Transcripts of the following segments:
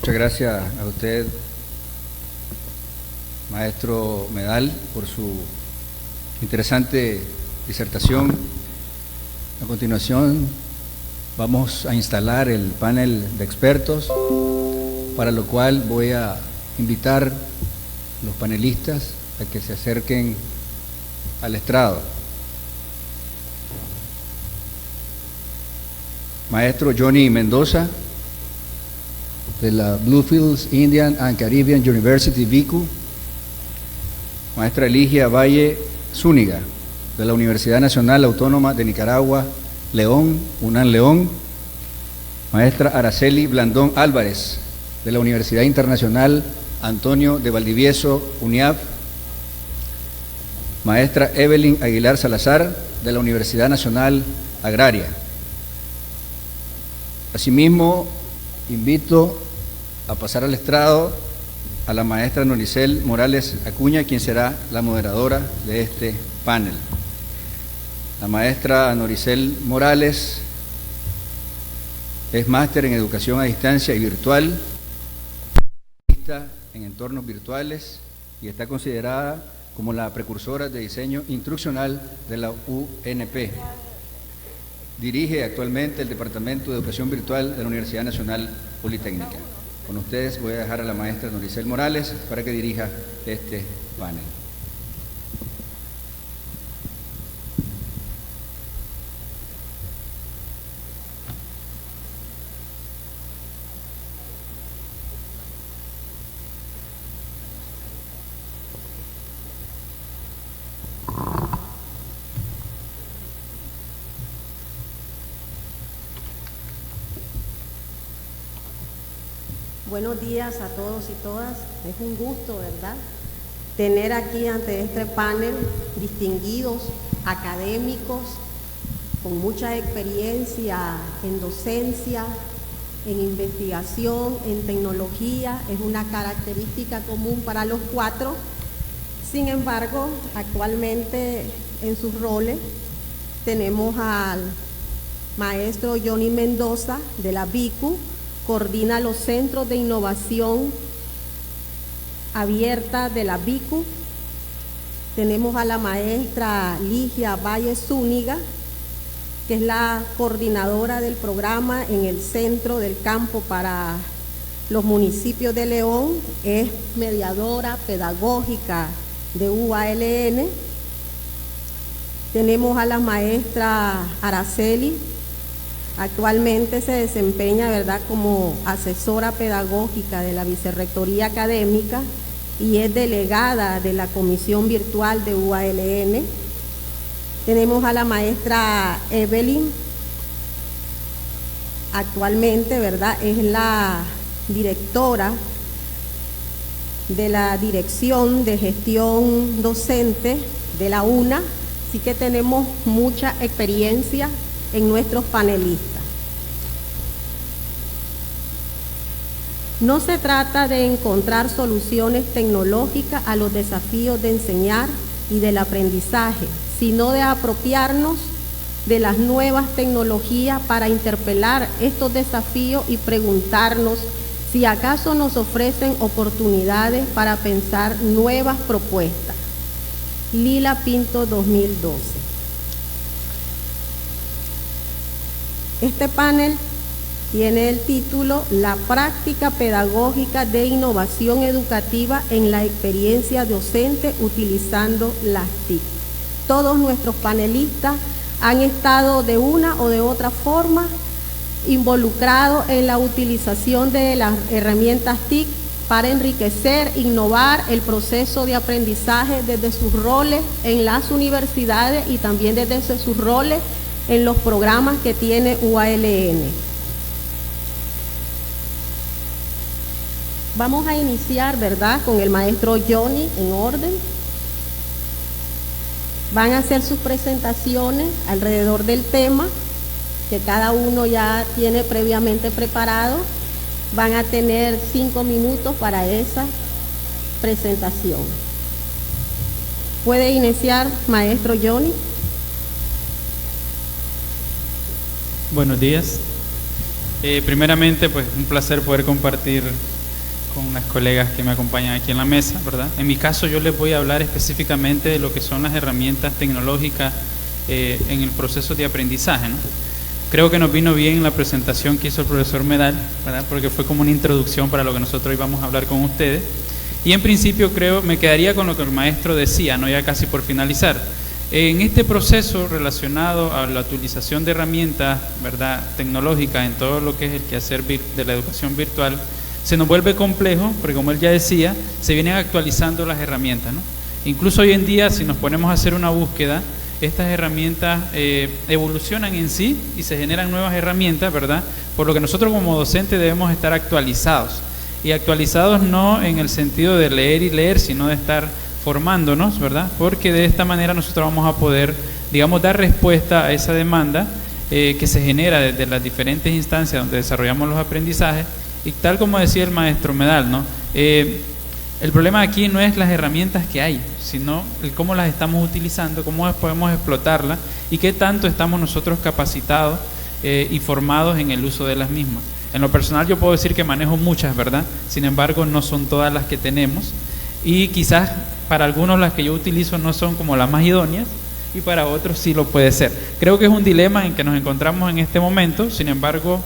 Muchas gracias a usted, maestro Medal, por su interesante disertación. A continuación vamos a instalar el panel de expertos, para lo cual voy a invitar a los panelistas a que se acerquen al estrado. Maestro Johnny Mendoza, de la Bluefields Indian and Caribbean University, BICU. Maestra Eligia Valle Zúñiga, de la Universidad Nacional Autónoma de Nicaragua, León, UNAM León. Maestra Araceli Blandón Álvarez, de la Universidad Internacional Antonio de Valdivieso, UNIAV. Maestra Evelyn Aguilar Salazar, de la Universidad Nacional Agraria. Asimismo, invito a pasar al estrado a la maestra Noricel Morales Acuña, quien será la moderadora de este panel. La maestra Noricel Morales es máster en Educación a Distancia y Virtual, en entornos virtuales, y está considerada como la precursora de diseño instruccional de la UNP. Dirige actualmente el Departamento de Educación Virtual de la Universidad Nacional Politécnica. Con ustedes voy a dejar a la maestra Noricel Morales para que dirija este panel. Buenos días a todos y todas. Es un gusto, ¿verdad?, tener aquí ante este panel distinguidos académicos con mucha experiencia en docencia, en investigación, en tecnología. Es una característica común para los cuatro. Sin embargo, actualmente en sus roles tenemos al maestro Johnny Mendoza, de la BICU, coordina los centros de innovación abierta de la BICU. Tenemos a la maestra Ligia Valle Zúñiga, que es la coordinadora del programa en el Centro del Campo para los municipios de León, es mediadora pedagógica de UALN. Tenemos a la maestra Araceli. Actualmente se desempeña, ¿verdad?, como asesora pedagógica de la Vicerrectoría Académica y es delegada de la Comisión Virtual de UALN. Tenemos a la maestra Evelyn. Actualmente, ¿verdad?, es la directora de la Dirección de Gestión Docente de la UNA, así que tenemos mucha experiencia en nuestros panelistas. No se trata de encontrar soluciones tecnológicas a los desafíos de enseñar y del aprendizaje, sino de apropiarnos de las nuevas tecnologías para interpelar estos desafíos y preguntarnos si acaso nos ofrecen oportunidades para pensar nuevas propuestas. Lila Pinto, 2012. Este panel tiene el título La práctica pedagógica de innovación educativa en la experiencia docente utilizando las TIC. Todos nuestros panelistas han estado de una o de otra forma involucrados en la utilización de las herramientas TIC para enriquecer, innovar el proceso de aprendizaje desde sus roles en las universidades y también desde sus roles en los programas que tiene UALN. Vamos a iniciar, ¿verdad?, con el maestro Johnny en orden. Van a hacer sus presentaciones alrededor del tema que cada uno ya tiene previamente preparado. Van a tener 5 minutos para esa presentación. ¿Puede iniciar, maestro Johnny? Buenos días. Primeramente, pues un placer poder compartir con las colegas que me acompañan aquí en la mesa, ¿verdad? En mi caso yo les voy a hablar específicamente de lo que son las herramientas tecnológicas en el proceso de aprendizaje, ¿no? Creo que nos vino bien la presentación que hizo el profesor Medal, ¿verdad? Porque fue como una introducción para lo que nosotros íbamos a hablar con ustedes. Y en principio creo, me quedaría con lo que el maestro decía, ¿no? Ya casi por finalizar. En este proceso relacionado a la utilización de herramientas, ¿verdad?, tecnológicas en todo lo que es el quehacer de la educación virtual, se nos vuelve complejo, porque como él ya decía, se vienen actualizando las herramientas, ¿no? Incluso hoy en día, si nos ponemos a hacer una búsqueda, estas herramientas evolucionan en sí y se generan nuevas herramientas, ¿verdad? Por lo que nosotros como docentes debemos estar actualizados. Y actualizados no en el sentido de leer y leer, sino de estar formándonos, ¿verdad? Porque de esta manera nosotros vamos a poder, digamos, dar respuesta a esa demanda que se genera desde las diferentes instancias donde desarrollamos los aprendizajes. Y tal como decía el maestro Medal, ¿no? El problema aquí no es las herramientas que hay, sino el cómo las estamos utilizando, cómo podemos explotarlas y qué tanto estamos nosotros capacitados y formados en el uso de las mismas. En lo personal yo puedo decir que manejo muchas, ¿verdad? Sin embargo, no son todas las que tenemos y quizás para algunos las que yo utilizo no son como las más idóneas y para otros sí lo puede ser. Creo que es un dilema en que nos encontramos en este momento, sin embargo,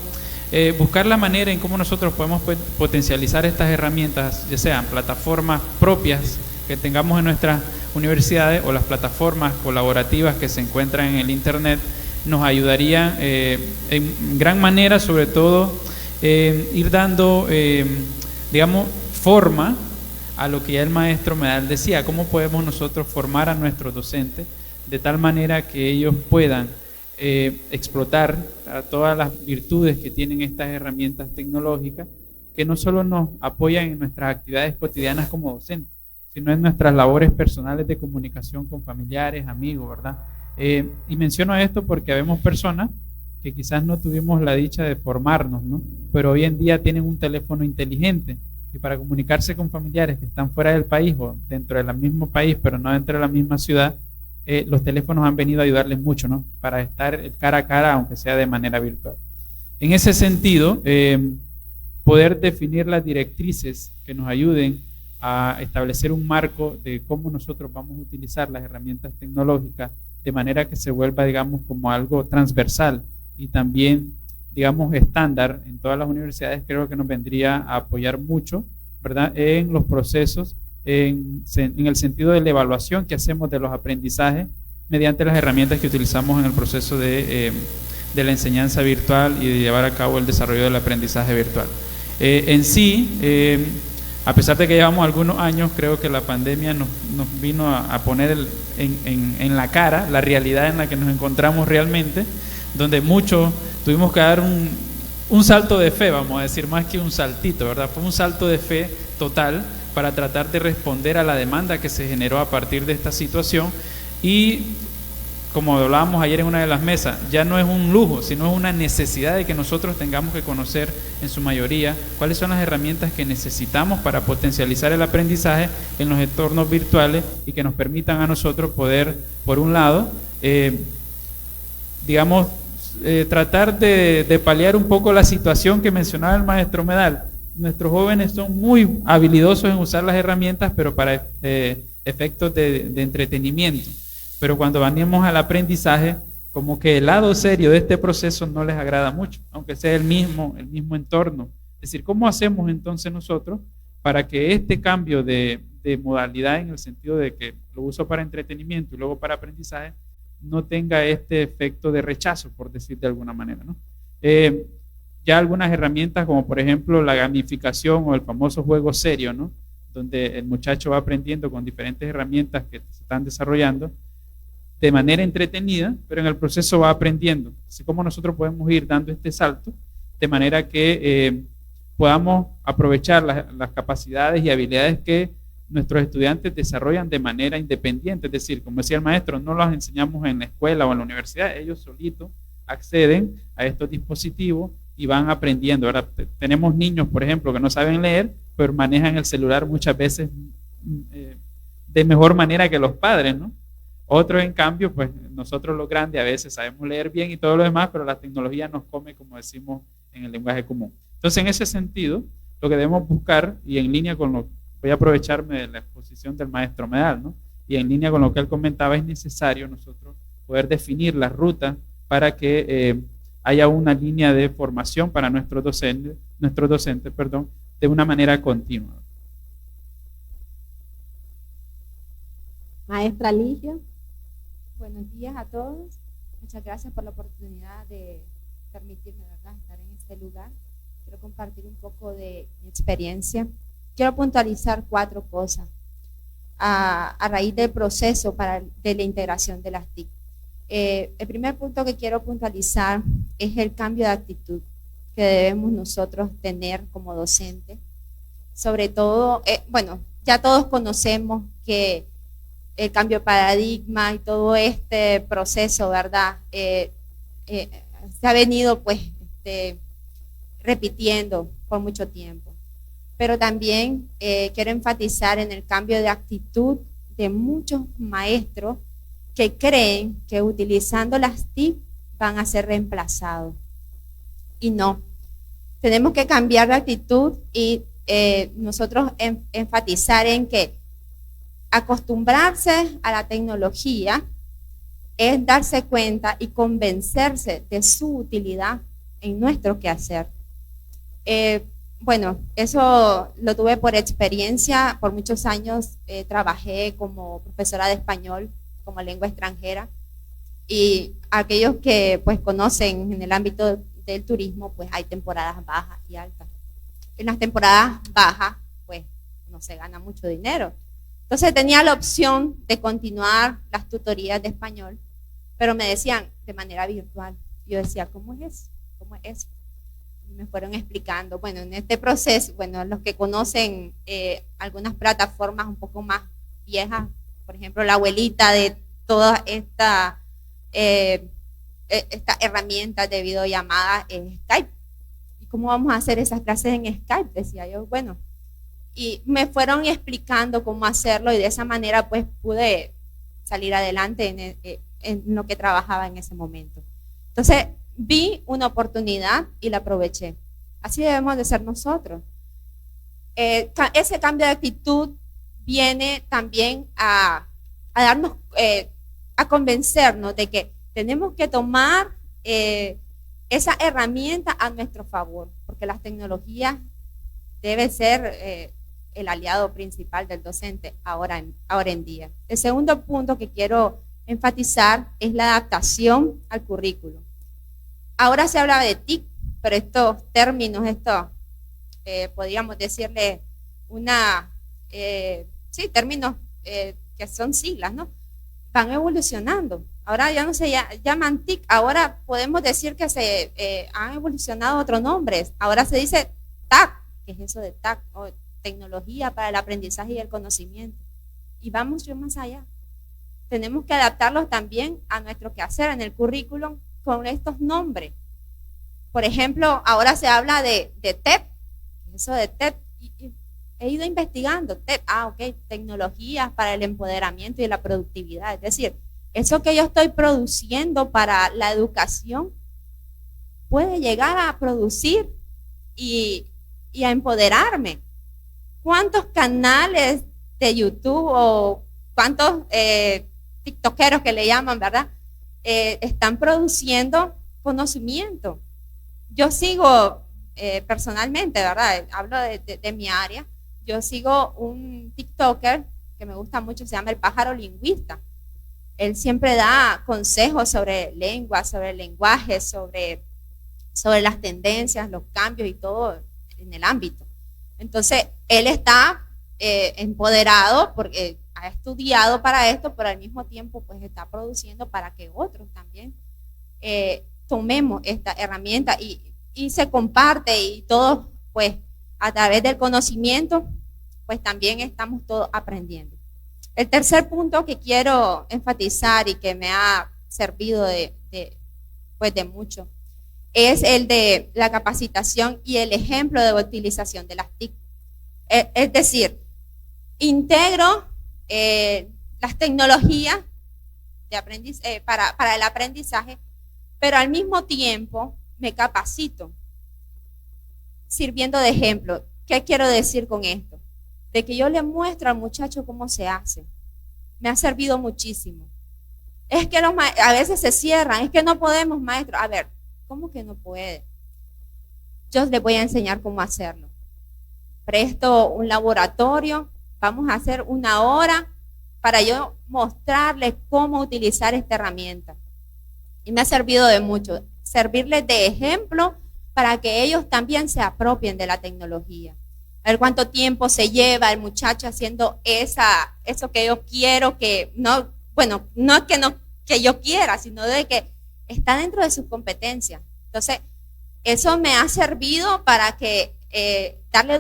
buscar la manera en cómo nosotros podemos potencializar estas herramientas, ya sean plataformas propias que tengamos en nuestras universidades o las plataformas colaborativas que se encuentran en el Internet, nos ayudarían en gran manera, sobre todo, ir dando, digamos, forma a lo que ya el maestro Medal decía, cómo podemos nosotros formar a nuestros docentes de tal manera que ellos puedan explotar todas las virtudes que tienen estas herramientas tecnológicas que no solo nos apoyan en nuestras actividades cotidianas como docentes, sino en nuestras labores personales de comunicación con familiares, amigos, ¿verdad? Y menciono esto porque vemos personas que quizás no tuvimos la dicha de formarnos, ¿no? Pero hoy en día tienen un teléfono inteligente y para comunicarse con familiares que están fuera del país o dentro del mismo país, pero no dentro de la misma ciudad, los teléfonos han venido a ayudarles mucho, ¿no? Para estar cara a cara, aunque sea de manera virtual. En ese sentido, poder definir las directrices que nos ayuden a establecer un marco de cómo nosotros vamos a utilizar las herramientas tecnológicas de manera que se vuelva, digamos, como algo transversal y también, digamos, estándar en todas las universidades, creo que nos vendría a apoyar mucho, ¿verdad?, en los procesos, en el sentido de la evaluación que hacemos de los aprendizajes mediante las herramientas que utilizamos en el proceso de la enseñanza virtual y de llevar a cabo el desarrollo del aprendizaje virtual. En sí, a pesar de que llevamos algunos años, creo que la pandemia nos vino a poner en la cara la realidad en la que nos encontramos realmente, donde muchos tuvimos que dar un salto de fe, vamos a decir, más que un saltito, ¿verdad? Fue un salto de fe total para tratar de responder a la demanda que se generó a partir de esta situación y, como hablábamos ayer en una de las mesas, ya no es un lujo, sino es una necesidad de que nosotros tengamos que conocer en su mayoría cuáles son las herramientas que necesitamos para potencializar el aprendizaje en los entornos virtuales y que nos permitan a nosotros poder, por un lado, digamos, tratar de paliar un poco la situación que mencionaba el maestro Medal. Nuestros jóvenes son muy habilidosos en usar las herramientas, pero para efectos de entretenimiento. Pero cuando venimos al aprendizaje, como que el lado serio de este proceso no les agrada mucho, aunque sea el mismo entorno. Es decir, ¿cómo hacemos entonces nosotros para que este cambio de modalidad, en el sentido de que lo uso para entretenimiento y luego para aprendizaje, no tenga este efecto de rechazo, por decir de alguna manera, ¿no? Ya algunas herramientas, como por ejemplo la gamificación o el famoso juego serio, ¿no?, donde el muchacho va aprendiendo con diferentes herramientas que se están desarrollando de manera entretenida, pero en el proceso va aprendiendo. Así como nosotros podemos ir dando este salto de manera que podamos aprovechar las capacidades y habilidades que nuestros estudiantes desarrollan de manera independiente, es decir, como decía el maestro, no los enseñamos en la escuela o en la universidad, ellos solitos acceden a estos dispositivos y van aprendiendo. Ahora, tenemos niños, por ejemplo, que no saben leer, pero manejan el celular muchas veces de mejor manera que los padres, ¿no? Otros, en cambio, pues nosotros los grandes a veces sabemos leer bien y todo lo demás, pero la tecnología nos come, como decimos en el lenguaje común. Entonces, en ese sentido, lo que debemos buscar, y en línea con lo, voy a aprovecharme de la exposición del maestro Medal, ¿no? Y en línea con lo que él comentaba, es necesario nosotros poder definir las rutas para que haya una línea de formación para nuestros docentes, de una manera continua. Maestra Ligia. Buenos días a todos. Muchas gracias por la oportunidad de permitirme, ¿verdad?, estar en este lugar. Quiero compartir un poco de mi experiencia. Quiero puntualizar 4 cosas a raíz del proceso de la integración de las TIC. El primer punto que quiero puntualizar es el cambio de actitud que debemos nosotros tener como docentes. Sobre todo, bueno, ya todos conocemos que el cambio de paradigma y todo este proceso, ¿verdad? Se ha venido pues repitiendo por mucho tiempo. Pero también quiero enfatizar en el cambio de actitud de muchos maestros que creen que utilizando las TIC van a ser reemplazados. Y no. Tenemos que cambiar de actitud y nosotros enfatizar en que acostumbrarse a la tecnología es darse cuenta y convencerse de su utilidad en nuestro quehacer. Bueno, eso lo tuve por experiencia. Por muchos años trabajé como profesora de español como lengua extranjera, y aquellos que pues conocen en el ámbito del turismo, pues hay temporadas bajas y altas. En las temporadas bajas pues no se gana mucho dinero. Entonces tenía la opción de continuar las tutorías de español, pero me decían de manera virtual. Yo decía, ¿cómo es eso? ¿Cómo es eso? Y me fueron explicando. Bueno, en este proceso, bueno, los que conocen algunas plataformas un poco más viejas, por ejemplo, la abuelita de todas estas herramientas de videollamada es Skype. ¿Y cómo vamos a hacer esas clases en Skype? Decía yo, bueno. Y me fueron explicando cómo hacerlo, y de esa manera pues pude salir adelante en lo que trabajaba en ese momento. Entonces vi una oportunidad y la aproveché. Así debemos de ser nosotros. Ese cambio de actitud viene también a darnos, a convencernos de que tenemos que tomar esa herramienta a nuestro favor, porque las tecnologías deben ser el aliado principal del docente ahora en día. El segundo punto que quiero enfatizar es la adaptación al currículo. Ahora se habla de TIC, pero estos términos, podríamos decirle términos que son siglas, ¿no? Van evolucionando. Ahora ya no se llaman TIC, ahora podemos decir que se han evolucionado otros nombres. Ahora se dice TAC, que es eso de TAC, o tecnología para el aprendizaje y el conocimiento. Y vamos más allá. Tenemos que adaptarlos también a nuestro quehacer en el currículum con estos nombres. Por ejemplo, ahora se habla de TEP, eso de TEP. He ido investigando TEP, ok, tecnologías para el empoderamiento y la productividad. Es decir, eso que yo estoy produciendo para la educación puede llegar a producir y a empoderarme. ¿Cuántos canales de YouTube o cuántos tiktokeros que le llaman, verdad? Están produciendo conocimiento. Yo sigo personalmente, ¿verdad? Hablo de mi área. Yo sigo un tiktoker que me gusta mucho, se llama El Pájaro Lingüista. Él siempre da consejos sobre lengua, sobre el lenguaje, sobre las tendencias, los cambios y todo en el ámbito. Entonces, él está empoderado porque ha estudiado para esto, pero al mismo tiempo pues está produciendo para que otros también tomemos esta herramienta y se comparte, y todos pues a través del conocimiento pues también estamos todos aprendiendo. El tercer punto que quiero enfatizar y que me ha servido de mucho es el de la capacitación y el ejemplo de utilización de las TIC. Es decir, integro las tecnologías de para el aprendizaje, pero al mismo tiempo me capacito sirviendo de ejemplo. ¿Qué quiero decir con esto? De que yo le muestro al muchacho cómo se hace. Me ha servido muchísimo. Es que a veces se cierran, es que no podemos, maestro. A ver, ¿cómo que no puede? Yo les voy a enseñar cómo hacerlo. Presto un laboratorio, vamos a hacer 1 hora para yo mostrarles cómo utilizar esta herramienta. Y me ha servido de mucho, servirles de ejemplo para que ellos también se apropien de la tecnología. A ver cuánto tiempo se lleva el muchacho haciendo eso que yo quiero, que no, bueno, no es que yo quiera, sino de que está dentro de sus competencias. Entonces, eso me ha servido para que darle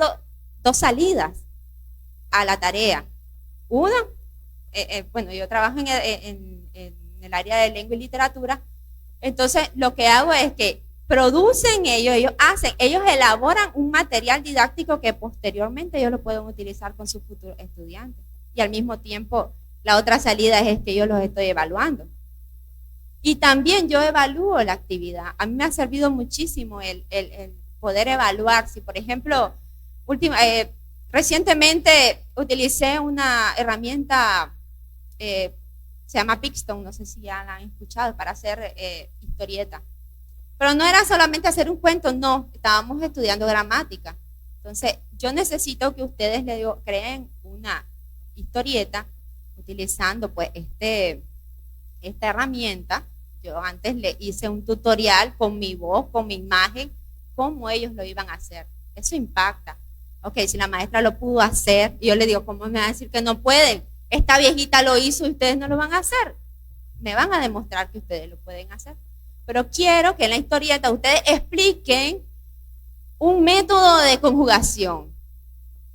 dos salidas a la tarea. Una, bueno, yo trabajo en el área de lengua y literatura, entonces lo que hago es que producen ellos elaboran un material didáctico que posteriormente ellos lo pueden utilizar con sus futuros estudiantes. Y al mismo tiempo, la otra salida es que yo los estoy evaluando. Y también yo evalúo la actividad. A mí me ha servido muchísimo el poder evaluar. Si, por ejemplo, recientemente utilicé una herramienta, se llama Pixton, no sé si ya la han escuchado, para hacer historieta. Pero no era solamente hacer un cuento, no, estábamos estudiando gramática. Entonces, yo necesito que ustedes creen una historieta utilizando pues esta herramienta. Yo antes le hice un tutorial con mi voz, con mi imagen, cómo ellos lo iban a hacer. Eso impacta. Ok, si la maestra lo pudo hacer, y yo le digo, ¿cómo me van a decir que no pueden? Esta viejita lo hizo y ustedes no lo van a hacer. Me van a demostrar que ustedes lo pueden hacer. Pero quiero que en la historieta ustedes expliquen un método de conjugación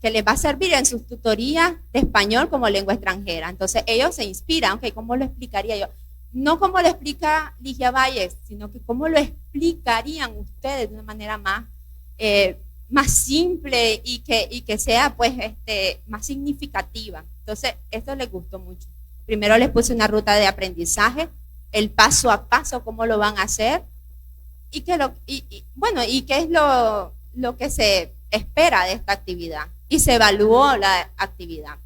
que les va a servir en sus tutorías de español como lengua extranjera. Entonces ellos se inspiran, ok, ¿cómo lo explicaría yo? No como lo explica Ligia Valles, sino que cómo lo explicarían ustedes de una manera más simple y que sea pues más significativa. Entonces esto les gustó mucho. Primero les puse una ruta de aprendizaje, el paso a paso, cómo lo van a hacer y qué es lo que se espera de esta actividad. Y se evaluó la actividad.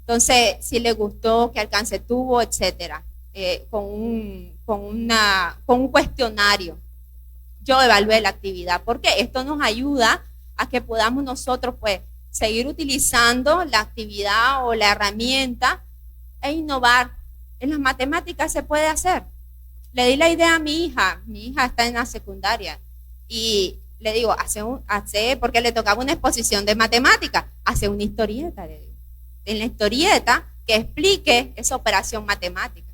Entonces, si les gustó, qué alcance tuvo, etcétera, con un cuestionario. Yo evalué la actividad, porque esto nos ayuda a que podamos nosotros pues seguir utilizando la actividad o la herramienta e innovar. En las matemáticas se puede hacer. Le di la idea a mi hija está en la secundaria, y le digo, porque le tocaba una exposición de matemáticas, hace una historieta, le digo. En la historieta que explique esa operación matemática.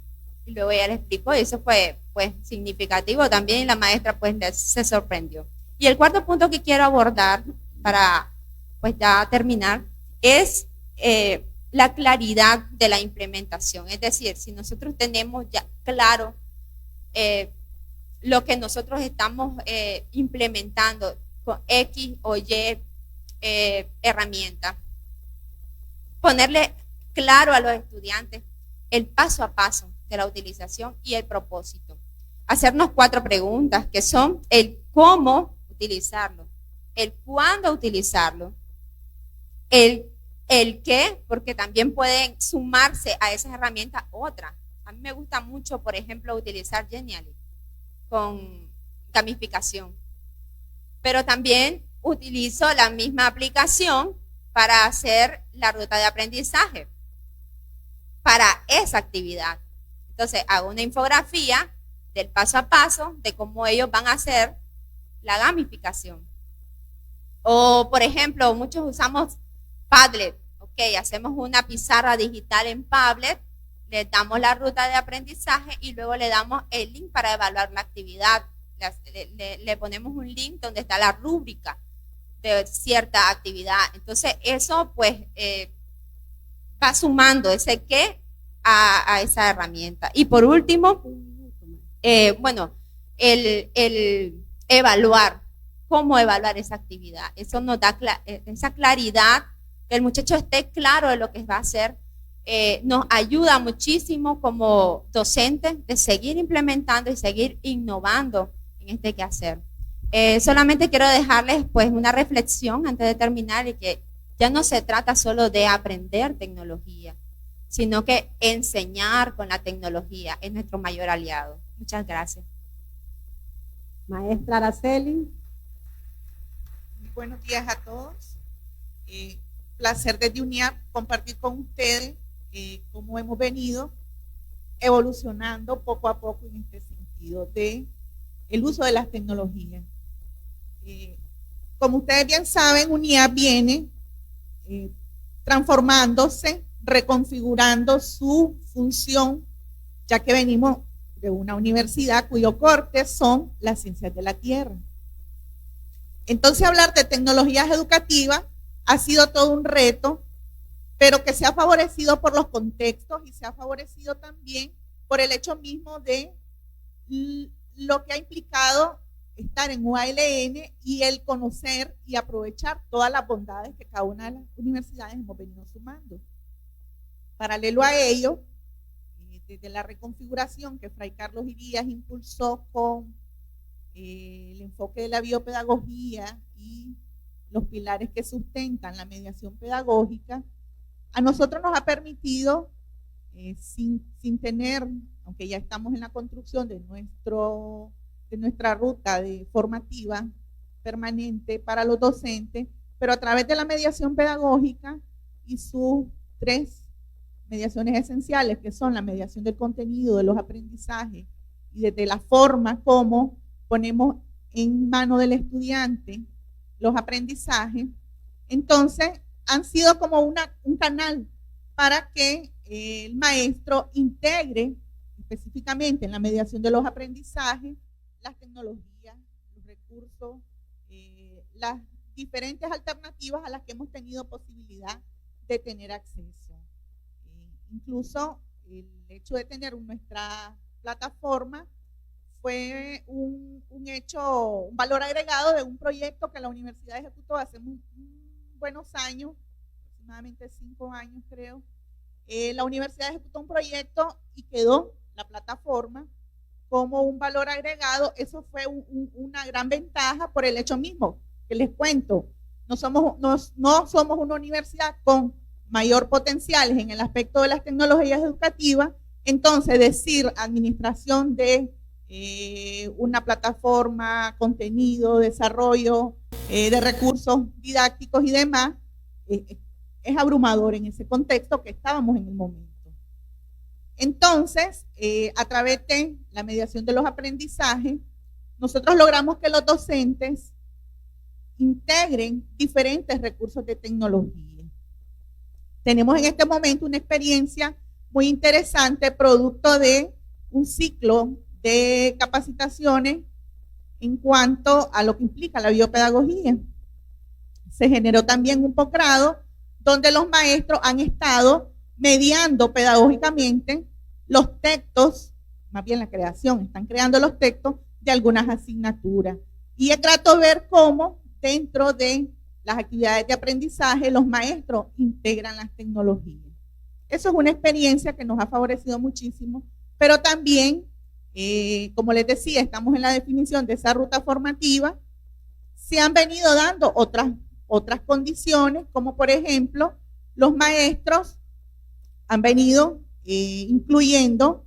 Y luego ella le explicó, y eso fue pues significativo también, y la maestra pues se sorprendió. Y el cuarto punto que quiero abordar para pues ya terminar es la claridad de la implementación. Es decir, si nosotros tenemos ya claro lo que nosotros estamos implementando con X o Y herramienta, ponerle claro a los estudiantes el paso a paso de la utilización y el propósito. Hacernos 4 preguntas, que son el cómo utilizarlo, el cuándo utilizarlo, el qué, porque también pueden sumarse a esas herramientas otras. A mí me gusta mucho, por ejemplo, utilizar Genially con gamificación. Pero también utilizo la misma aplicación para hacer la ruta de aprendizaje para esa actividad. Entonces, hago una infografía del paso a paso de cómo ellos van a hacer la gamificación. O, por ejemplo, muchos usamos Padlet. Ok, hacemos una pizarra digital en Padlet, le damos la ruta de aprendizaje y luego le damos el link para evaluar la actividad. Le ponemos un link donde está la rúbrica de cierta actividad. Entonces, eso pues va sumando ese qué a esa herramienta. Y por último, el evaluar, cómo evaluar esa actividad. Eso nos da esa claridad, que el muchacho esté claro de lo que va a hacer. Nos ayuda muchísimo como docentes de seguir implementando y seguir innovando en este quehacer. Solamente quiero dejarles pues una reflexión antes de terminar, y que ya no se trata solo de aprender tecnología, sino que enseñar con la tecnología es nuestro mayor aliado. Muchas gracias. Maestra Araceli. Buenos días a todos. Placer desde UNIAP compartir con ustedes cómo hemos venido evolucionando poco a poco en este sentido de el uso de las tecnologías. Como ustedes bien saben, UNIAP viene transformándose, reconfigurando su función, ya que venimos de una universidad cuyo corte son las ciencias de la tierra. Entonces, hablar de tecnologías educativas ha sido todo un reto, pero que se ha favorecido por los contextos y se ha favorecido también por el hecho mismo de lo que ha implicado estar en UALN y el conocer y aprovechar todas las bondades que cada una de las universidades hemos venido sumando. Paralelo a ello, desde la reconfiguración que Fray Carlos Irías impulsó con el enfoque de la biopedagogía y los pilares que sustentan la mediación pedagógica, a nosotros nos ha permitido, sin tener, aunque ya estamos en la construcción de nuestra ruta formativa permanente para los docentes, pero a través de la mediación pedagógica y sus 3 mediaciones esenciales, que son la mediación del contenido, de los aprendizajes y desde la forma como ponemos en mano del estudiante los aprendizajes, entonces han sido como un canal para que el maestro integre específicamente en la mediación de los aprendizajes las tecnologías, los recursos, las diferentes alternativas a las que hemos tenido posibilidad de tener acceso. Incluso el hecho de tener nuestra plataforma fue un valor agregado de un proyecto que la universidad ejecutó hace buenos años, aproximadamente 5 años creo. La universidad ejecutó un proyecto y quedó la plataforma como un valor agregado. Eso fue una gran ventaja por el hecho mismo que les cuento. No somos una universidad con mayor potencial en el aspecto de las tecnologías educativas. Entonces, decir administración de una plataforma, contenido, desarrollo de recursos didácticos y demás, es abrumador en ese contexto que estábamos en el momento. Entonces, a través de la mediación de los aprendizajes, nosotros logramos que los docentes integren diferentes recursos de tecnología. Tenemos en este momento una experiencia muy interesante, producto de un ciclo de capacitaciones en cuanto a lo que implica la biopedagogía. Se generó también un posgrado donde los maestros han estado mediando pedagógicamente los textos, más bien la creación, están creando los textos de algunas asignaturas. Y es grato ver cómo dentro de las actividades de aprendizaje los maestros integran las tecnologías. Eso es una experiencia que nos ha favorecido muchísimo, pero también, como les decía, estamos en la definición de esa ruta formativa. Se han venido dando otras condiciones, como por ejemplo, los maestros han venido incluyendo,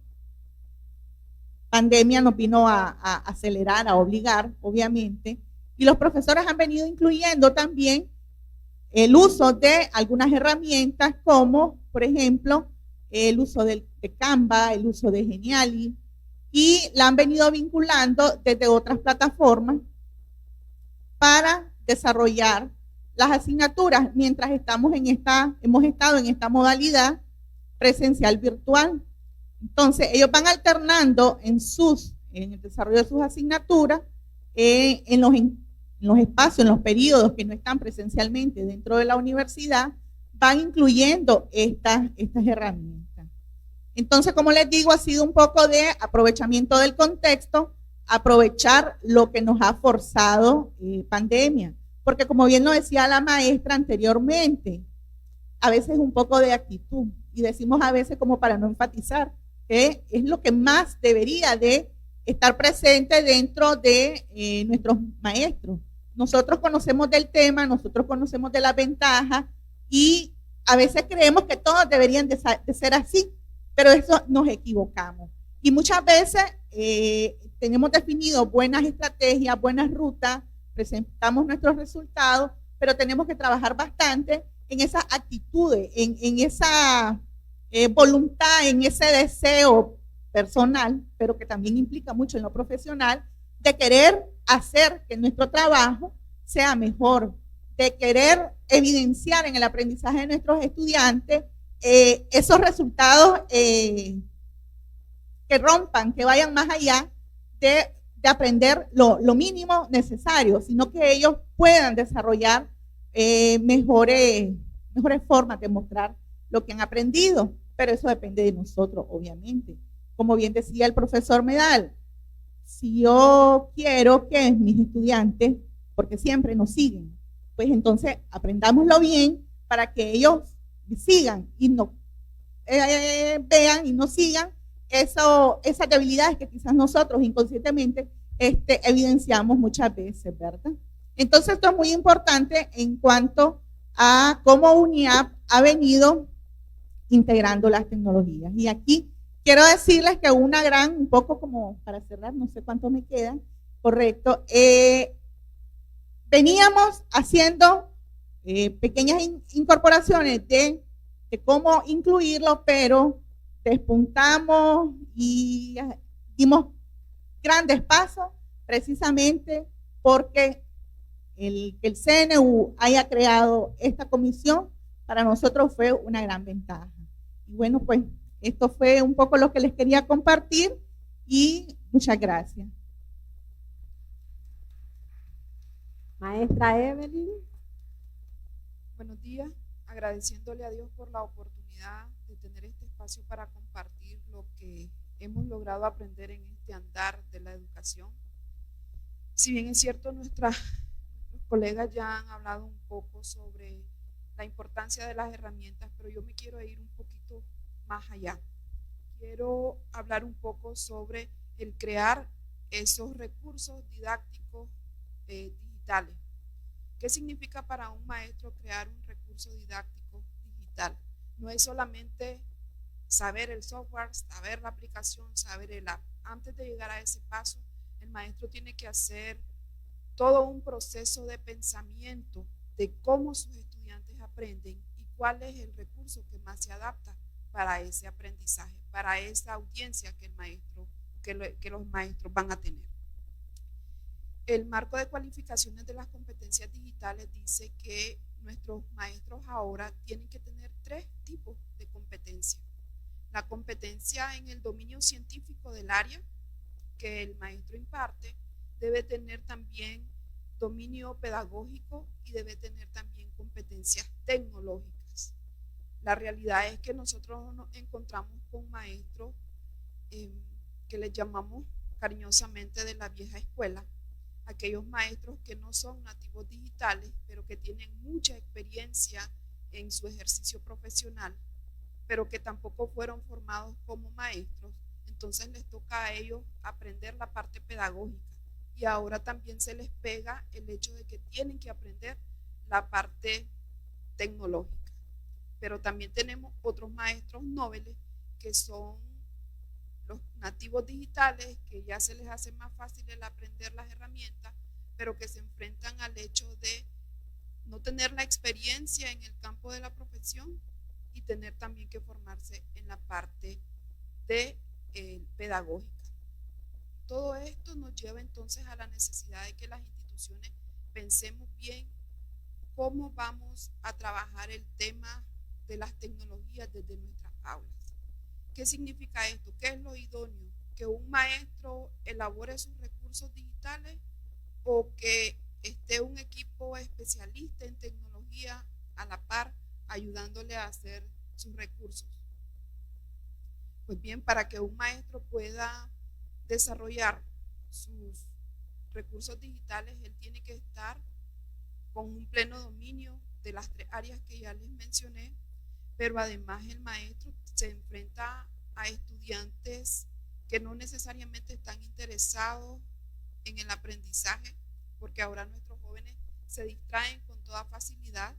pandemia nos vino a acelerar, a obligar, obviamente, y los profesores han venido incluyendo también el uso de algunas herramientas como, por ejemplo, el uso de Canva, el uso de Geniali, y la han venido vinculando desde otras plataformas para desarrollar las asignaturas mientras hemos estado en esta modalidad presencial virtual. Entonces, ellos van alternando en el desarrollo de sus asignaturas, en los espacios, en los periodos que no están presencialmente dentro de la universidad, van incluyendo estas herramientas. Entonces, como les digo, ha sido un poco de aprovechamiento del contexto, aprovechar lo que nos ha forzado pandemia, porque como bien lo decía la maestra anteriormente, a veces un poco de actitud, y decimos a veces como para no enfatizar, que es lo que más debería de estar presente dentro de nuestros maestros. Nosotros conocemos del tema, nosotros conocemos de las ventajas y a veces creemos que todos deberían de ser así, pero eso nos equivocamos. Y muchas veces tenemos definido buenas estrategias, buenas rutas, presentamos nuestros resultados, pero tenemos que trabajar bastante en esas actitudes, en esa voluntad, en ese deseo personal, pero que también implica mucho en lo profesional, de querer hacer que nuestro trabajo sea mejor, de querer evidenciar en el aprendizaje de nuestros estudiantes esos resultados que rompan, que vayan más allá de aprender lo mínimo necesario, sino que ellos puedan desarrollar mejores formas de mostrar lo que han aprendido, pero eso depende de nosotros, obviamente. Como bien decía el profesor Medal, si yo quiero que mis estudiantes, porque siempre nos siguen, pues entonces aprendámoslo bien para que ellos sigan y no vean y no sigan esas debilidades que quizás nosotros inconscientemente evidenciamos muchas veces, ¿verdad? Entonces esto es muy importante en cuanto a cómo UNIAP ha venido integrando las tecnologías. Y aquí quiero decirles que un poco como para cerrar, no sé cuánto me queda, correcto, veníamos haciendo pequeñas incorporaciones de cómo incluirlo, pero despuntamos y dimos grandes pasos precisamente porque que el CNU haya creado esta comisión para nosotros fue una gran ventaja. Y bueno, pues esto fue un poco lo que les quería compartir y muchas gracias. Maestra Evelyn. Buenos días, agradeciéndole a Dios por la oportunidad de tener este espacio para compartir lo que hemos logrado aprender en este andar de la educación. Si bien es cierto, nuestros colegas ya han hablado un poco sobre la importancia de las herramientas, pero yo me quiero ir un poquito más allá. Quiero hablar un poco sobre el crear esos recursos didácticos digitales. ¿Qué significa para un maestro crear un recurso didáctico digital? No es solamente saber el software, saber la aplicación, saber el app. Antes de llegar a ese paso, el maestro tiene que hacer todo un proceso de pensamiento de cómo sus estudiantes aprenden y cuál es el recurso que más se adapta para ese aprendizaje, para esa audiencia que los maestros van a tener. El marco de cualificaciones de las competencias digitales dice que nuestros maestros ahora tienen que tener 3 tipos de competencia. La competencia en el dominio científico del área que el maestro imparte, debe tener también dominio pedagógico y debe tener también competencias tecnológicas. La realidad es que nosotros nos encontramos con maestros que les llamamos cariñosamente de la vieja escuela, aquellos maestros que no son nativos digitales, pero que tienen mucha experiencia en su ejercicio profesional, pero que tampoco fueron formados como maestros. Entonces les toca a ellos aprender la parte pedagógica y ahora también se les pega el hecho de que tienen que aprender la parte tecnológica. Pero también tenemos otros maestros nobles que son los nativos digitales, que ya se les hace más fácil el aprender las herramientas, pero que se enfrentan al hecho de no tener la experiencia en el campo de la profesión y tener también que formarse en la parte de pedagógica. Todo esto nos lleva entonces a la necesidad de que las instituciones pensemos bien cómo vamos a trabajar el tema de las tecnologías desde nuestras aulas. ¿Qué significa esto? ¿Qué es lo idóneo? ¿Que un maestro elabore sus recursos digitales o que esté un equipo especialista en tecnología a la par ayudándole a hacer sus recursos? Pues bien, para que un maestro pueda desarrollar sus recursos digitales, él tiene que estar con un pleno dominio de las 3 áreas que ya les mencioné, pero además el maestro se enfrenta a estudiantes que no necesariamente están interesados en el aprendizaje, porque ahora nuestros jóvenes se distraen con toda facilidad.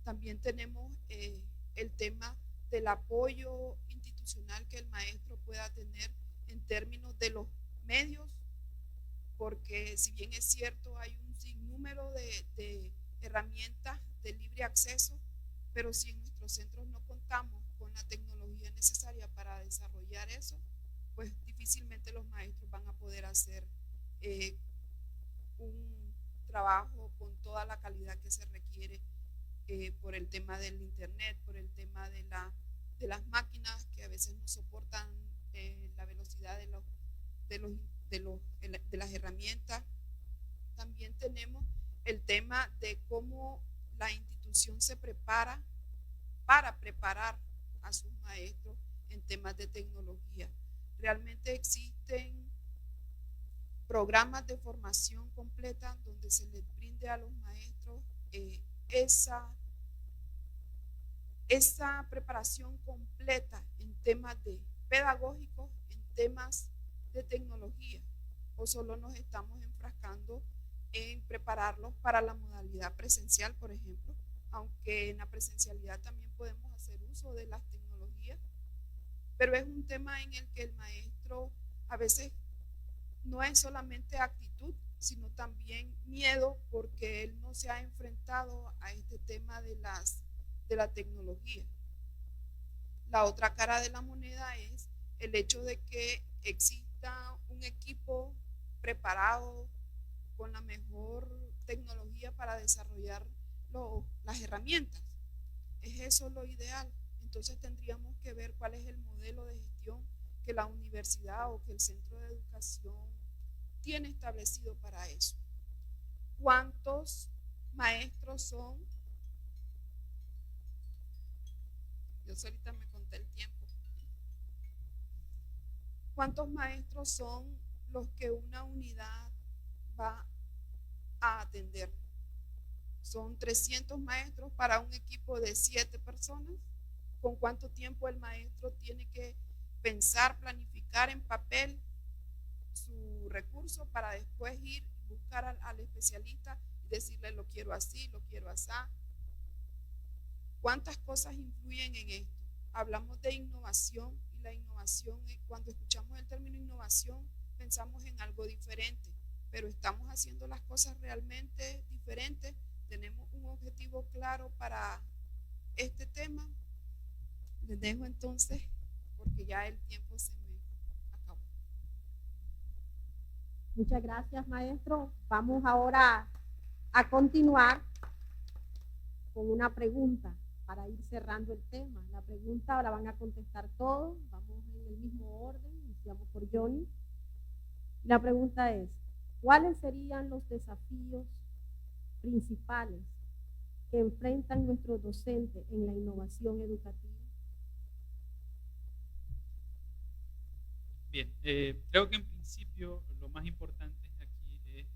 También tenemos el tema del apoyo institucional que el maestro pueda tener en términos de los medios, porque si bien es cierto hay un sinnúmero de herramientas de libre acceso, pero si en nuestros centros no contamos con la tecnología necesaria para desarrollar eso, pues difícilmente los maestros van a poder hacer un trabajo con toda la calidad que se requiere por el tema del internet, por el tema de las máquinas que a veces no soportan la velocidad de las herramientas. También tenemos el tema de cómo la institución se prepara para preparar a sus maestros en temas de tecnología. Realmente existen programas de formación completa donde se les brinde a los maestros esa preparación completa en temas de pedagógicos, en temas de tecnología, o solo nos estamos enfrascando en prepararlos para la modalidad presencial, por ejemplo, aunque en la presencialidad también podemos hacer uso de las tecnologías, pero es un tema en el que el maestro a veces no es solamente actitud, sino también miedo, porque él no se ha enfrentado a este tema de la tecnología. La otra cara de la moneda es el hecho de que exista un equipo preparado con la mejor tecnología para desarrollar las herramientas. ¿Es eso lo ideal? Entonces tendríamos que ver cuál es el modelo de gestión que la universidad o que el centro de educación tiene establecido para eso. ¿Cuántos maestros son? Yo solita me conté el tiempo. ¿Cuántos maestros son los que una unidad va a atender? Son 300 maestros para un equipo de 7 personas. ¿Con cuánto tiempo el maestro tiene que pensar, planificar en papel su recurso para después ir y buscar al especialista y decirle lo quiero así, lo quiero así? ¿Cuántas cosas influyen en esto? Hablamos de innovación y la innovación, cuando escuchamos el término innovación, pensamos en algo diferente, pero estamos haciendo las cosas realmente diferentes. Tenemos un objetivo claro para este tema. Les dejo entonces, porque ya el tiempo se me acabó. Muchas gracias, maestro. Vamos ahora a continuar con una pregunta para ir cerrando el tema. La pregunta la van a contestar todos. Vamos en el mismo orden. Iniciamos por Johnny. La pregunta es, ¿cuáles serían los desafíos principales que enfrentan nuestros docentes en la innovación educativa? Bien, creo que en principio lo más importante aquí es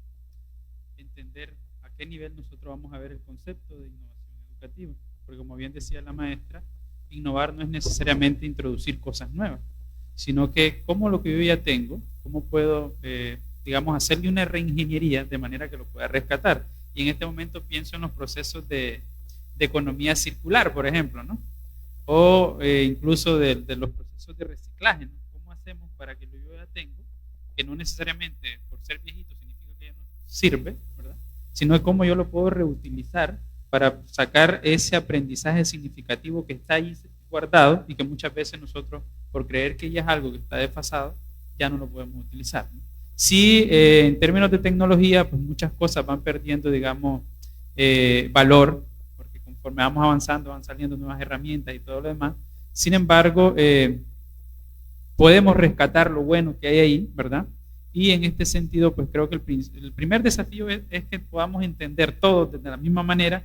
entender a qué nivel nosotros vamos a ver el concepto de innovación educativa, porque como bien decía la maestra, innovar no es necesariamente introducir cosas nuevas, sino que como lo que yo ya tengo, cómo puedo, digamos, hacerle una reingeniería de manera que lo pueda rescatar. Y en este momento pienso en los procesos de economía circular, por ejemplo, ¿no? O incluso de los procesos de reciclaje, ¿no? ¿Cómo hacemos para que lo yo ya tengo, que no necesariamente por ser viejito significa que ya no sirve, ¿verdad? Sino cómo yo lo puedo reutilizar para sacar ese aprendizaje significativo que está ahí guardado y que muchas veces nosotros, por creer que ya es algo que está desfasado, ya no lo podemos utilizar, ¿no? Sí, en términos de tecnología, pues muchas cosas van perdiendo, digamos, valor, porque conforme vamos avanzando, van saliendo nuevas herramientas y todo lo demás. Sin embargo, podemos rescatar lo bueno que hay ahí, ¿verdad? Y en este sentido, pues creo que el primer desafío es que podamos entender todos de la misma manera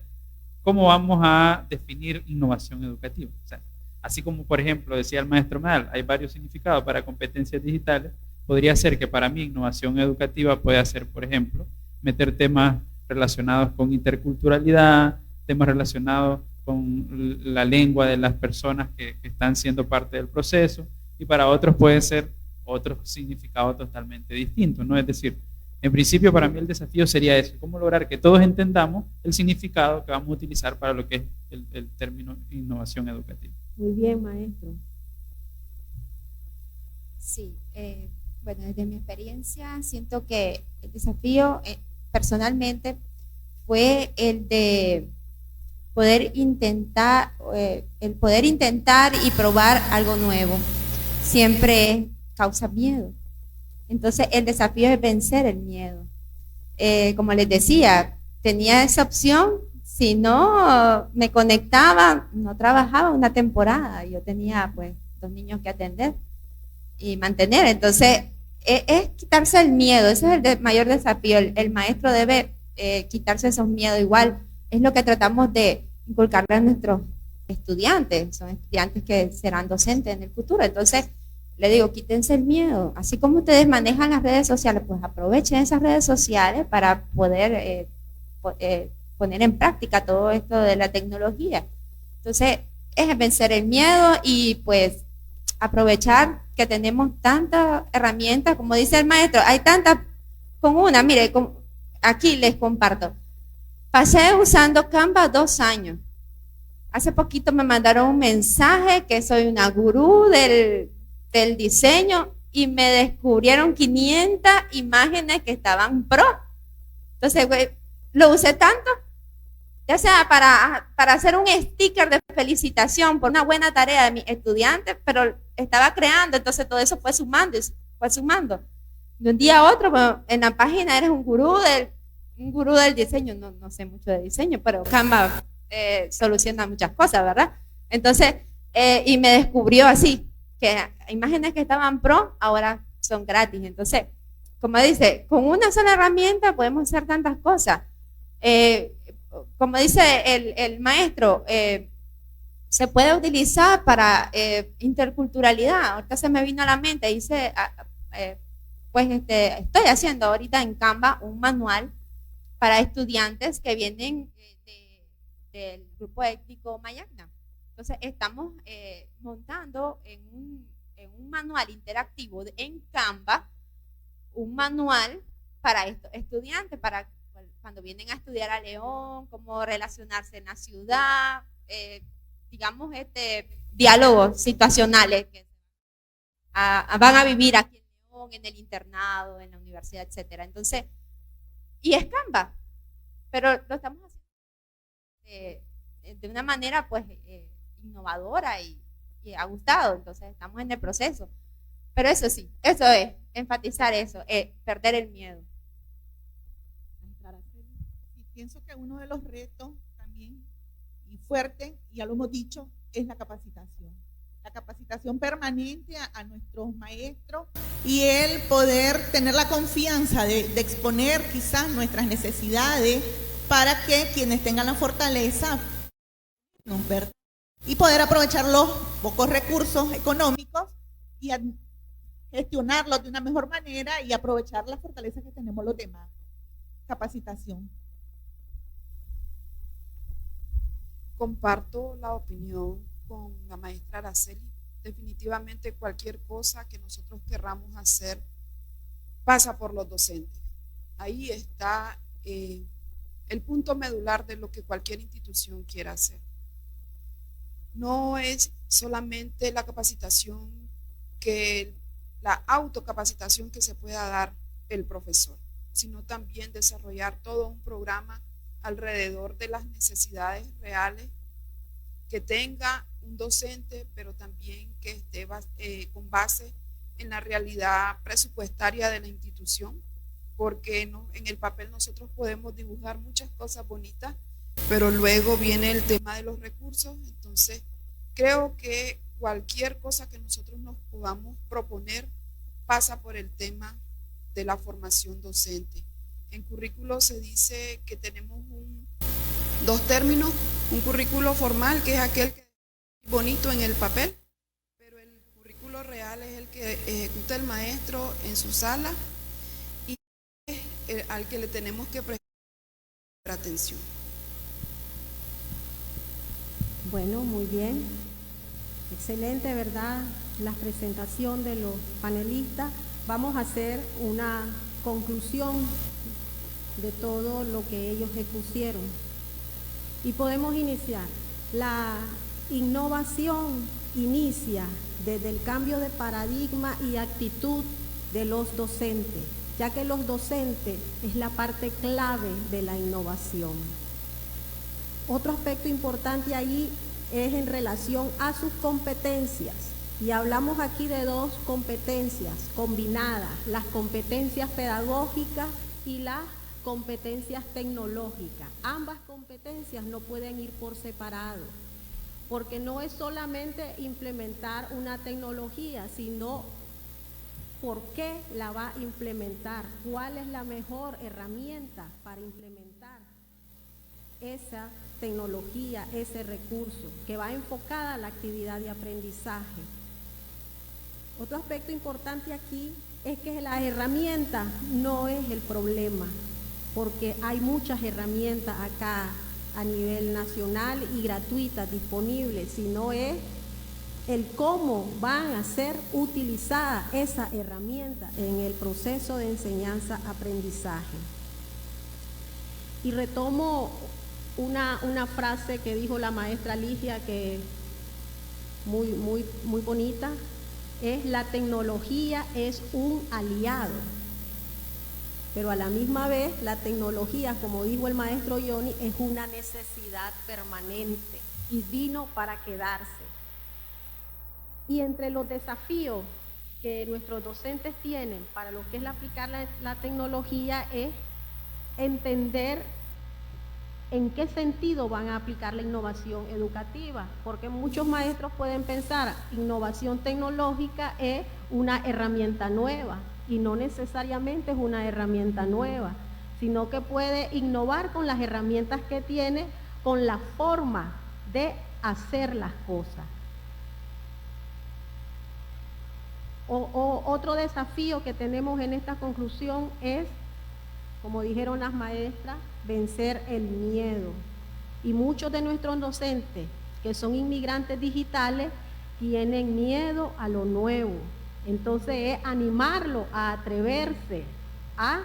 cómo vamos a definir innovación educativa. O sea, así como, por ejemplo, decía el maestro Medal, hay varios significados para competencias digitales. Podría ser que para mí innovación educativa pueda ser, por ejemplo, meter temas relacionados con interculturalidad, temas relacionados con la lengua de las personas que están siendo parte del proceso, y para otros puede ser otro significado totalmente distinto, ¿no? Es decir, en principio para mí el desafío sería eso, cómo lograr que todos entendamos el significado que vamos a utilizar para lo que es el término innovación educativa. Muy bien, maestro. Sí, bueno, desde mi experiencia siento que el desafío personalmente fue el de poder intentar y probar algo nuevo. Siempre causa miedo. Entonces el desafío es vencer el miedo. Como les decía, tenía esa opción, si no me conectaba, no trabajaba una temporada. Yo tenía pues 2 niños que atender y mantener. Entonces es quitarse el miedo, ese es el mayor desafío. El maestro debe quitarse esos miedos. Igual es lo que tratamos de inculcarle a nuestros estudiantes, son estudiantes que serán docentes en el futuro. Entonces le digo, quítense el miedo, así como ustedes manejan las redes sociales, pues aprovechen esas redes sociales para poder poner en práctica todo esto de la tecnología. Entonces es vencer el miedo y pues aprovechar que tenemos tantas herramientas, como dice el maestro, hay tantas, con una, mire, aquí les comparto. Pasé usando Canva 2 años. Hace poquito me mandaron un mensaje que soy una gurú del diseño y me descubrieron 500 imágenes que estaban pro. Entonces, güey, lo usé tanto, ya sea para hacer un sticker de felicitación por una buena tarea de mis estudiantes, pero estaba creando, entonces todo eso fue sumando. De un día a otro, bueno, en la página eres un gurú del diseño. No sé mucho de diseño, pero Canva soluciona muchas cosas, ¿verdad? Entonces, y me descubrió así, que imágenes que estaban pro ahora son gratis. Entonces, como dice, con una sola herramienta podemos hacer tantas cosas. Como dice el maestro, se puede utilizar para interculturalidad. Ahorita se me vino a la mente, estoy haciendo ahorita en Canva un manual para estudiantes que vienen del grupo étnico Mayagna. Entonces estamos montando en un manual interactivo en Canva, un manual para estos estudiantes, para cuando vienen a estudiar a León, cómo relacionarse en la ciudad, digamos, diálogos situacionales que van a vivir aquí en León, en el internado, en la universidad, etcétera. Entonces, y es Canva, pero lo estamos haciendo de una manera pues innovadora y ha gustado. Entonces estamos en el proceso, pero eso sí, eso es enfatizar eso, perder el miedo. Y pienso que uno de los retos también y fuerte, ya lo hemos dicho, es la capacitación permanente a nuestros maestros y el poder tener la confianza de exponer quizás nuestras necesidades para que quienes tengan la fortaleza nos vean y poder aprovechar los pocos recursos económicos y gestionarlos de una mejor manera y aprovechar las fortalezas que tenemos los demás. Capacitación. Comparto la opinión con la maestra Araceli. Definitivamente cualquier cosa que nosotros querramos hacer pasa por los docentes. Ahí está el punto medular de lo que cualquier institución quiera hacer. No es solamente la capacitación, la autocapacitación que se pueda dar el profesor, sino también desarrollar todo un programa alrededor de las necesidades reales que tenga un docente, pero también que esté con base en la realidad presupuestaria de la institución, porque en el papel nosotros podemos dibujar muchas cosas bonitas, pero luego viene el tema de los recursos. Entonces creo que cualquier cosa que nosotros nos podamos proponer pasa por el tema de la formación docente. En currículo se dice que tenemos dos términos: un currículo formal, que es aquel que es bonito en el papel, pero el currículo real es el que ejecuta el maestro en su sala y al que le tenemos que prestar atención. Bueno, muy bien. Excelente, ¿verdad? La presentación de los panelistas. Vamos a hacer una conclusión de todo lo que ellos expusieron. Y podemos iniciar. La innovación inicia desde el cambio de paradigma y actitud de los docentes, ya que los docentes es la parte clave de la innovación. Otro aspecto importante ahí es en relación a sus competencias. Y hablamos aquí de dos competencias combinadas, las competencias pedagógicas y las competencias tecnológicas. Ambas competencias no pueden ir por separado, porque no es solamente implementar una tecnología, sino por qué la va a implementar, cuál es la mejor herramienta para implementar esa tecnología, ese recurso, que va enfocada a la actividad de aprendizaje. Otro aspecto importante aquí es que la herramienta no es el problema, porque hay muchas herramientas acá a nivel nacional y gratuitas disponibles, sino es el cómo van a ser utilizadas esas herramientas en el proceso de enseñanza-aprendizaje. Y retomo una frase que dijo la maestra Ligia, que muy bonita, es: la tecnología es un aliado, pero a la misma vez la tecnología, como dijo el maestro Johnny, es una necesidad permanente y vino para quedarse. Y entre los desafíos que nuestros docentes tienen para lo que es aplicar la tecnología es entender en qué sentido van a aplicar la innovación educativa, porque muchos maestros pueden pensar innovación tecnológica es una herramienta nueva, y no necesariamente es una herramienta nueva, sino que puede innovar con las herramientas que tiene, con la forma de hacer las cosas. Otro desafío que tenemos en esta conclusión es, como dijeron las maestras, vencer el miedo. Y muchos de nuestros docentes que son inmigrantes digitales tienen miedo a lo nuevo. Entonces es animarlo a atreverse a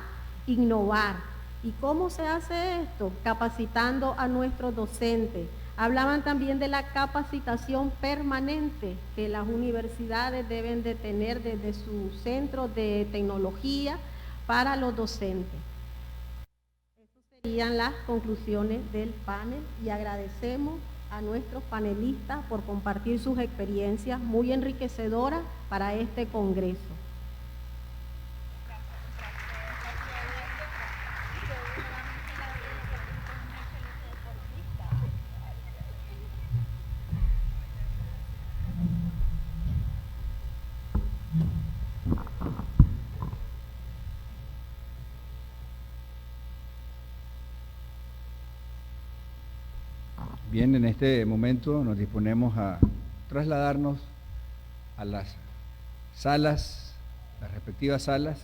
innovar. ¿Y cómo se hace esto? Capacitando a nuestros docentes. Hablaban también de la capacitación permanente que las universidades deben de tener desde su centro de tecnología para los docentes. Esas serían las conclusiones del panel y agradecemos a nuestros panelistas por compartir sus experiencias muy enriquecedoras para este congreso. Bien, en este momento nos disponemos a trasladarnos a las salas, las respectivas salas,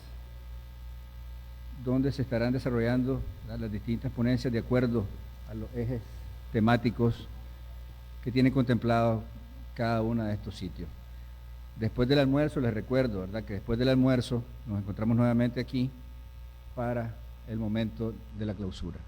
donde se estarán desarrollando las distintas ponencias de acuerdo a los ejes temáticos que tiene contemplado cada uno de estos sitios. Después del almuerzo, les recuerdo, ¿verdad?, que después del almuerzo nos encontramos nuevamente aquí para el momento de la clausura.